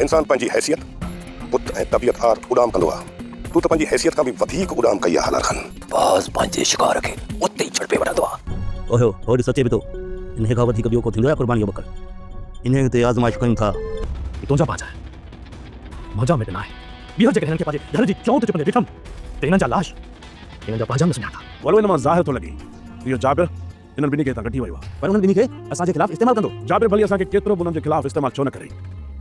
इंसान पंहिंजी हैसियत बुत ऐं तबियत आर उॾाम कंदो आहे। तू त पंहिंजी हैसियत खां बि वधीक उॾाम कई आहे हलाल खान। बाज़ पंहिंजे शिकार खे उते ई छड़पे वठंदो आहे। ओहो होॾे सचे बि थो, इन खां वधीक ॿियो को थींदो आहे क़ुर्बानी जो बकर। इन ते आज़माइश कयूं था। ही तुंहिंजा पंहिंजा आहे, मुंहिंजा मिट न आहे। ॿीहर जेकॾहिं हिननि खे पंहिंजे घर जी चौं ते चुपंदे ॾिठमि त हिननि जा लाश हिननि जा पंहिंजा न सुञाता। वलो इन मां ज़ाहिर थो लॻे इहो जाबिर हिननि ॿिन्ही खे हितां कढी वियो आहे। पर उन्हनि ॿिन्ही खे असांजे ख़िलाफ़ इस्तेमालु कंदो। जाबिर भली असांखे केतिरो बि उन्हनि जे ख़िलाफ़ इस्तेमालु छो न करे,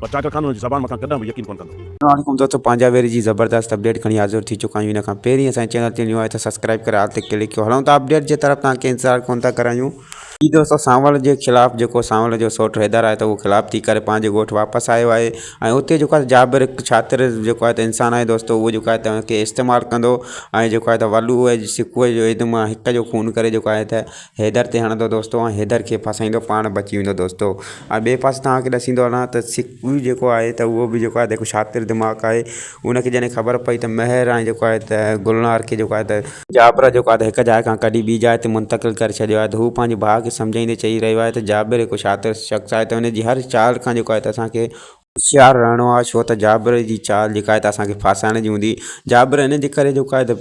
पर चाकर खान हुनजी ज़बान मथां कॾहिं बि यकीन कोन कंदो। अस्सलामुअलैकुम दोस्तों, पंजाबेरी जी ज़बरदस्त अपडेट खणी हाज़िर थी चुका आहियूं। इन खां पहिरीं असांजे चैनल ते न्यू आहे त सब्सक्राइब करे हाल ते क्लिक कयो। हलूं था अपडेट जे तरफ़, तव्हांखे इंतज़ारु कोन था करायूं। ही दोस्तों सांवल जे ख़िलाफ़ जेको सांवल जो सौट हैदर आहे त उहो ख़िलाफ़ थी करे पंहिंजे ॻोठु वापसि आयो आहे ऐं उते जेको आहे जाबिर हिकु छातिर जेको आहे त इंसानु आहे दोस्तों, उहो जेको आहे त हुनखे इस्तेमालु कंदो ऐं जेको आहे त वलू सिकुअ जो इद मां हिक जो खून करे जेको आहे त हैदर ते हणंदो दोस्तों, ऐं हैदर खे फसाईंदो, पाण बची वेंदो दोस्तों। ऐं ॿिए पासे तव्हांखे ॾसींदो वञा त सिकू जेको आहे त उहो बि जेको आहे त हिकु शातिर दिमाग़ु आहे। उनखे जॾहिं ख़बर पई त महर ऐं जेको आहे त गुलनार खे जेको आहे त जाबिर जेको आहे त हिकु जाइ खां कढी ॿी जाइ ते मुंतक़िल करे छॾियो आहे, त हू पंहिंजे भाउ खे सम्झाईंदे चई रहियो आहे त जाबिर हिकु शातिर शख़्स आहे, त हुनजी हर चाल खां जेको आहे त असांखे होशियारु रहणो आहे, छो त जाबिर जी चाल जेका आहे त असांखे फासाइण जी हूंदी। जाबिर इन जे करे जेको आहे त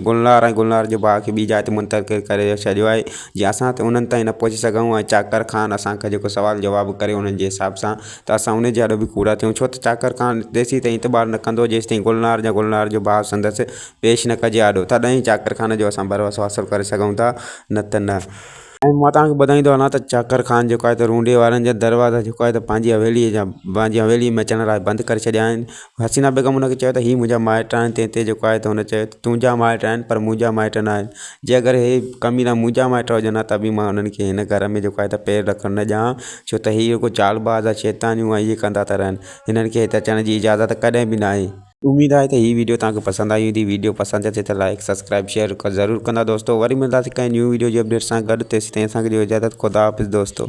गुलनार जे भाउ खे ॿी जाइ ते मुंतक़िल करे छॾियो आहे जीअं असां त उन्हनि ताईं न पहुची सघूं ऐं चाकर खान असांखे जेको सुवाल जवाबु करे उन्हनि जे हिसाब सां, त असां उन जे ॾाढो बि कूड़ा थियूं, छो त चाकर खान तेसीं ताईं इतबार न कंदो जेसि ताईं गुलनार जो भाउ संदसि पेश न कजे आॾो, तॾहिं चाकर खान जो असां भरोसो हासिलु करे सघूं था, न त न। ऐं मां तव्हांखे ॿुधाईंदो वञा त चाकर खान जेको आहे त रूंडे वारनि जा दरवाज़ा जेको आहे त पंहिंजी हवेलीअ में अचण लाइ बंदि करे छॾिया आहिनि। हसीना बेगम हुनखे चयो त हीअ मुंहिंजा माइट आहिनि, तंहिं ते जेको आहे त हुन चयो त तुंहिंजा माइट आहिनि पर मुंहिंजा माइट न आहिनि। जे अगरि हे कमीना मुंहिंजा माइट हुजनि हा त बि मां हुननि खे हिन घर में जेको आहे त पेर रखणु न ॾियां, छो त हीअ को चालबाज़ आहे, शैतानियूं ऐं इहे कंदा था रहनि। हिननि खे हिते अचण जी इजाज़त कॾहिं बि न आहे। उम्मीद आहे त हीअ वीडियो तव्हांखे पसंदि आई हूंदी। वीडियो पसंदि अचे त लाइक सब्सक्राइब शेयर ज़रूरु कंदा दोस्तों। वरी मिलंदासीं कंहिं न्यू वीडियो जे अपडेट सां गॾु, तेसीं ताईं असांखे ॾियो इजाज़त। ख़ुदा हाफ़िज़ दोस्तों।